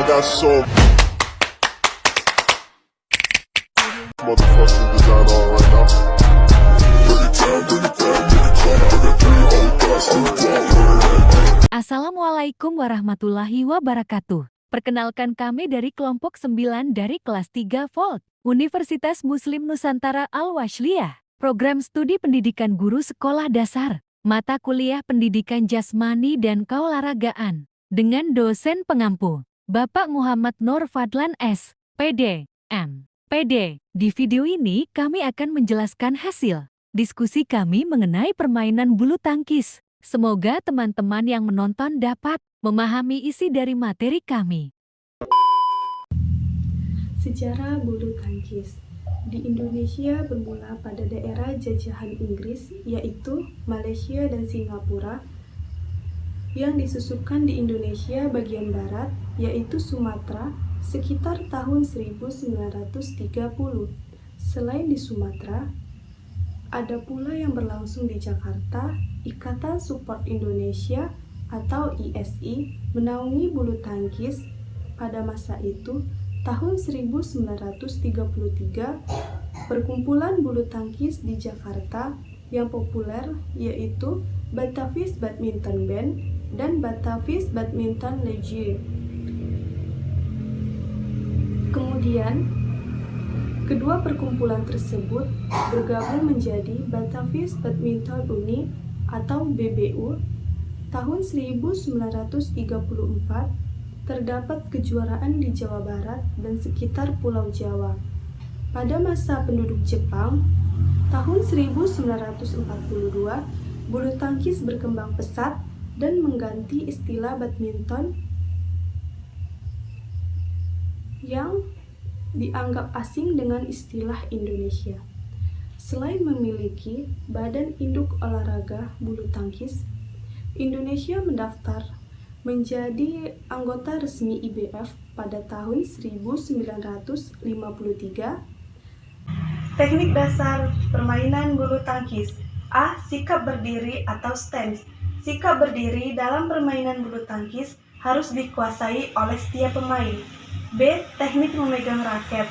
got so motherfucking design on right now. Bring it down, bring it down, bring it down. I got 3 old guys on the block. Assalamualaikum warahmatullahi wabarakatuh. Perkenalkan kami dari kelompok 9 dari kelas 3 Volt, Universitas Muslim Nusantara Al-Wasliyah. Program studi pendidikan guru sekolah dasar, mata kuliah pendidikan jasmani dan keolahragaan. Dengan dosen pengampu, Bapak Muhammad Nur Fadlan S. PD, M.Pd. Di video ini kami akan menjelaskan hasil diskusi kami mengenai permainan bulu tangkis. Semoga teman-teman yang menonton dapat memahami isi dari materi kami. Sejarah bulu tangkis di Indonesia bermula pada daerah jajahan Inggris, yaitu Malaysia dan Singapura, yang disusupkan di Indonesia bagian barat, yaitu Sumatera, sekitar tahun 1930. Selain di Sumatera, ada pula yang berlangsung di Jakarta. Ikatan Support Indonesia atau ISI menaungi bulu tangkis pada masa itu. Tahun 1933, perkumpulan bulu tangkis di Jakarta yang populer yaitu Batavius Badminton Band dan Batavius Badminton League. Kemudian, kedua perkumpulan tersebut bergabung menjadi Batavius Badminton Uni atau BBU. Tahun 1934, terdapat kejuaraan di Jawa Barat dan sekitar Pulau Jawa. Pada masa penduduk Jepang, tahun 1942, bulu tangkis berkembang pesat dan mengganti istilah badminton yang dianggap asing dengan istilah Indonesia. Selain memiliki badan induk olahraga bulu tangkis, Indonesia mendaftar menjadi anggota resmi IBF pada tahun 1953. Teknik dasar permainan bulu tangkis. A. Sikap berdiri atau stance. Sikap berdiri dalam permainan bulu tangkis harus dikuasai oleh setiap pemain. B. Teknik memegang raket.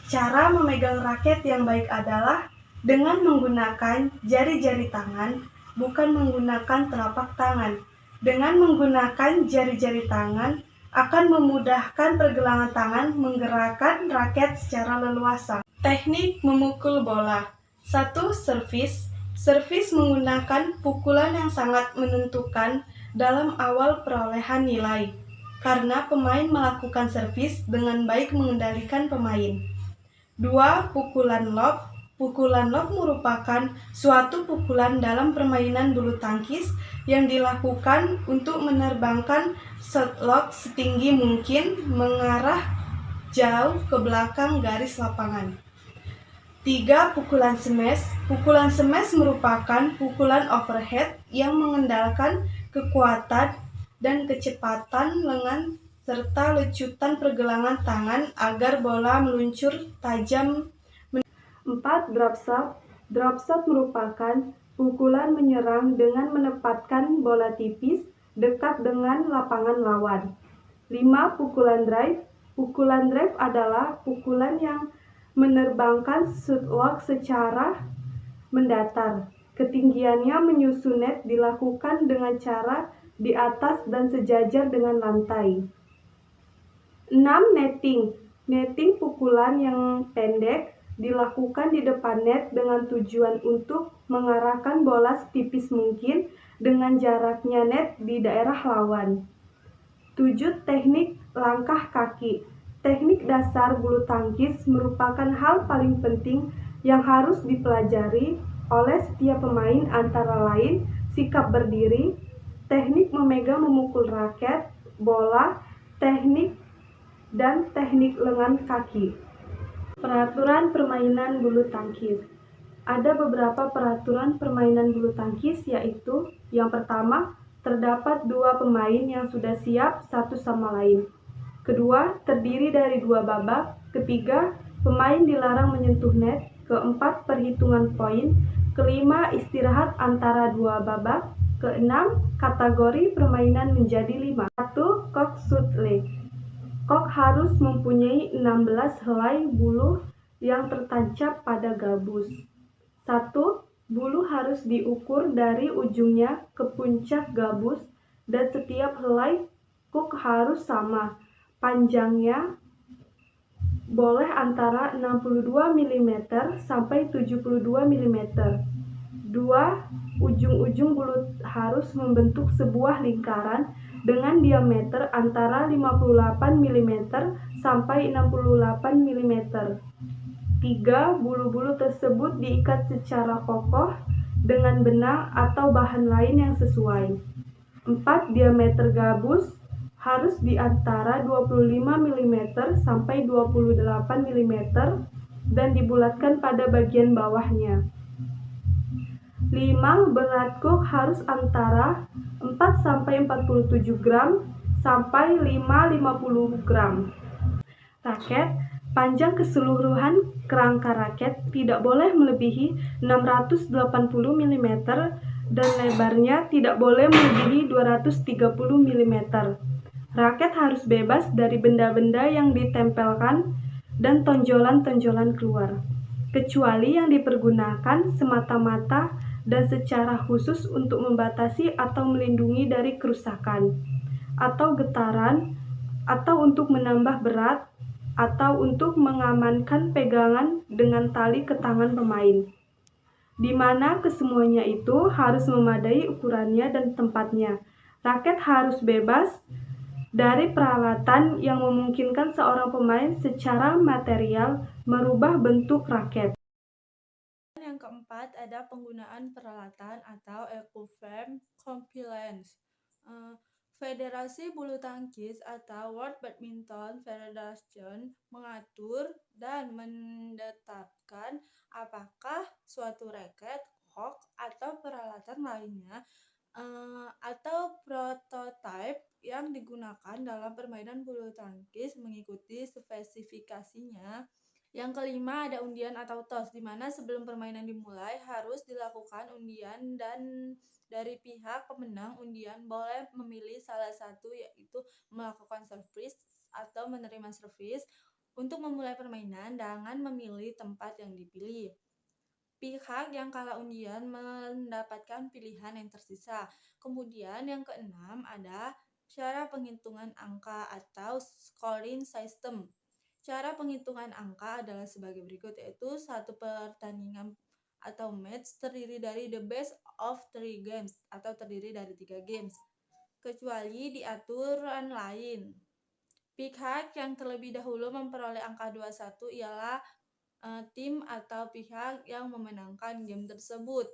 Cara memegang raket yang baik adalah dengan menggunakan jari-jari tangan, bukan menggunakan telapak tangan. Dengan menggunakan jari-jari tangan akan memudahkan pergelangan tangan menggerakkan raket secara leluasa. Teknik memukul bola. 1. Servis. Servis menggunakan pukulan yang sangat menentukan dalam awal perolehan nilai, karena pemain melakukan servis dengan baik mengendalikan pemain. 2. Pukulan lob. Pukulan lob merupakan suatu pukulan dalam permainan bulu tangkis yang dilakukan untuk menerbangkan shot lob setinggi mungkin mengarah jauh ke belakang garis lapangan. 3. Pukulan smash. Pukulan smash merupakan pukulan overhead yang mengandalkan kekuatan dan kecepatan lengan serta lecutan pergelangan tangan agar bola meluncur tajam. 4. Drop shot. Drop shot merupakan pukulan menyerang dengan menempatkan bola tipis dekat dengan lapangan lawan. 5. Pukulan drive. Pukulan drive adalah pukulan yang menerbangkan shot lock secara mendatar. Ketinggiannya menyusun net dilakukan dengan cara di atas dan sejajar dengan lantai. 6. Netting. Netting pukulan yang pendek dilakukan di depan net dengan tujuan untuk mengarahkan bola setipis mungkin dengan jaraknya net di daerah lawan. 7. Teknik langkah kaki. Teknik dasar bulu tangkis merupakan hal paling penting yang harus dipelajari oleh setiap pemain, antara lain sikap berdiri, teknik memegang memukul raket, bola, teknik dan teknik lengan kaki. Peraturan permainan bulu tangkis. Ada beberapa peraturan permainan bulu tangkis, yaitu yang pertama, terdapat 2 pemain yang sudah siap satu sama lain. Kedua, terdiri dari 2 babak. Ketiga, pemain dilarang menyentuh net. Keempat, perhitungan poin. Kelima, istirahat antara 2 babak. Keenam, kategori permainan menjadi 5. 1. Cock shoot leg. Kok harus mempunyai 16 helai bulu yang tertancap pada gabus. 1. Bulu harus diukur dari ujungnya ke puncak gabus dan setiap helai kuk harus sama. Panjangnya boleh antara 62 mm sampai 72 mm. 2. Ujung-ujung bulu harus membentuk sebuah lingkaran dengan diameter antara 58 mm sampai 68 mm. 3. Bulu-bulu tersebut diikat secara kokoh dengan benang atau bahan lain yang sesuai. 4. Diameter gabus harus di antara 25 mm sampai 28 mm dan dibulatkan pada bagian bawahnya. 5. Berat kuk harus antara 4 sampai 47 gram sampai 5-50 gram. Raket, panjang keseluruhan kerangka raket tidak boleh melebihi 680 mm dan lebarnya tidak boleh melebihi 230 mm. Raket harus bebas dari benda-benda yang ditempelkan dan tonjolan-tonjolan keluar, kecuali yang dipergunakan semata-mata dan secara khusus untuk membatasi atau melindungi dari kerusakan atau getaran, atau untuk menambah berat, atau untuk mengamankan pegangan dengan tali ke tangan pemain, di mana kesemuanya itu harus memadai ukurannya dan tempatnya. Raket harus bebas dari peralatan yang memungkinkan seorang pemain secara material merubah bentuk raket. Yang keempat, ada penggunaan peralatan atau equipment compliance. Federasi Bulu Tangkis atau World Badminton Federation mengatur dan menetapkan apakah suatu raket, kok, atau peralatan lainnya atau prototipe yang digunakan dalam permainan bulu tangkis mengikuti spesifikasinya. Yang kelima, ada undian atau toss, di mana sebelum permainan dimulai harus dilakukan undian dan dari pihak pemenang undian boleh memilih salah satu, yaitu melakukan servis atau menerima servis untuk memulai permainan dengan memilih tempat yang dipilih. Pihak yang kalah undian mendapatkan pilihan yang tersisa. Kemudian yang keenam ada cara penghitungan angka atau scoring system. Cara penghitungan angka adalah sebagai berikut, yaitu satu pertandingan atau match terdiri dari the best of 3 games atau terdiri dari 3 games, kecuali di aturan lain. Pihak yang terlebih dahulu memperoleh angka 21 ialah tim atau pihak yang memenangkan game tersebut.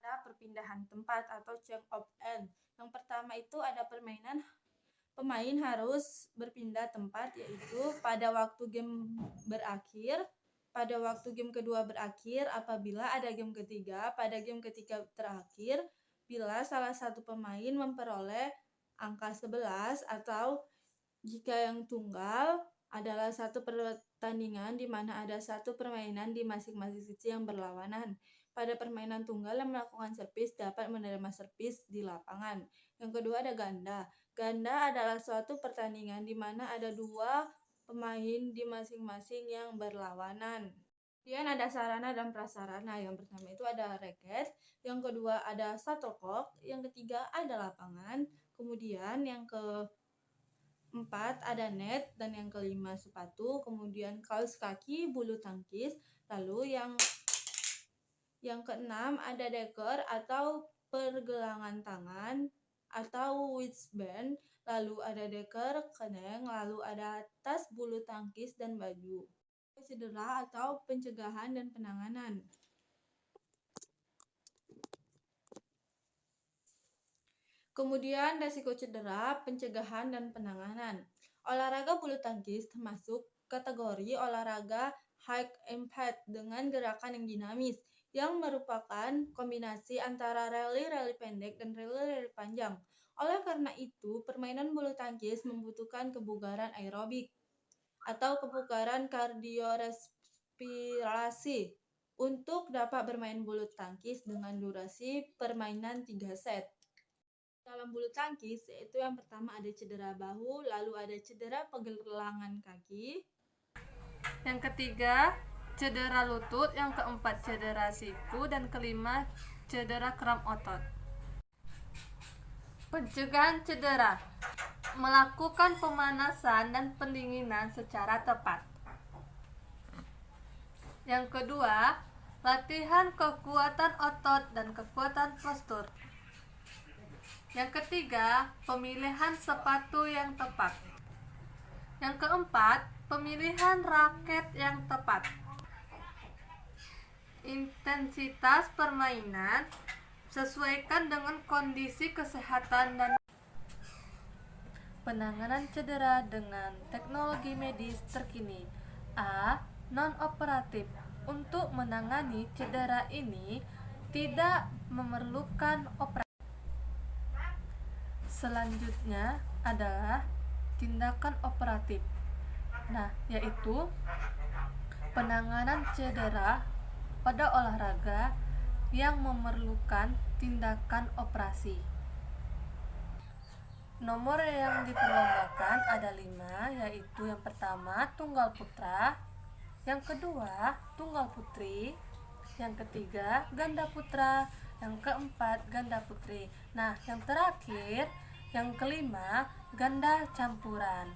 Ada perpindahan tempat atau change of end. Yang pertama itu ada permainan pemain harus berpindah tempat, yaitu pada waktu game berakhir, pada waktu game kedua berakhir, apabila ada game ketiga, pada game ketiga terakhir, bila salah satu pemain memperoleh angka 11, atau jika yang tunggal adalah satu pertandingan di mana ada satu permainan di masing-masing sisi yang berlawanan. Pada permainan tunggal yang melakukan servis dapat menerima servis di lapangan. Yang kedua ada ganda. Ganda adalah suatu pertandingan di mana ada dua pemain di masing-masing yang berlawanan. Kemudian ada sarana dan prasarana. Yang pertama itu ada raket, yang kedua ada shuttlecock, yang ketiga ada lapangan, kemudian yang keempat ada net, dan yang kelima sepatu, kemudian kaos kaki bulu tangkis, lalu yang keenam ada deker atau pergelangan tangan atau wristband, lalu ada deker, keneng, lalu ada tas bulu tangkis dan baju. Cedera atau pencegahan dan penanganan. Kemudian resiko cedera, pencegahan dan penanganan. Olahraga bulu tangkis termasuk kategori olahraga high impact dengan gerakan yang dinamis, yang merupakan kombinasi antara rally pendek dan rally panjang. Oleh karena itu, permainan bulu tangkis membutuhkan kebugaran aerobik atau kebugaran kardiorespirasi untuk dapat bermain bulu tangkis dengan durasi permainan 3 set. dalam bulu tangkis, yaitu yang pertama ada cedera bahu, lalu ada cedera pergelangan kaki. Yang ketiga, cedera lutut. Yang keempat, cedera siku. Dan kelima, cedera kram otot. Pencegahan cedera: melakukan pemanasan dan pendinginan secara tepat. Yang kedua, latihan kekuatan otot dan kekuatan postur. Yang ketiga, pemilihan sepatu yang tepat. Yang keempat, pemilihan raket yang tepat. Intensitas permainan sesuaikan dengan kondisi kesehatan dan penanganan cedera dengan teknologi medis terkini. A. Non-operatif. Untuk menangani cedera ini tidak memerlukan operasi. Selanjutnya adalah tindakan operatif. Yaitu penanganan cedera pada olahraga yang memerlukan tindakan operasi. Nomor yang diperlombakan ada 5, yaitu yang pertama tunggal putra, yang kedua tunggal putri, yang ketiga ganda putra, yang keempat ganda putri. Yang terakhir, yang kelima ganda campuran.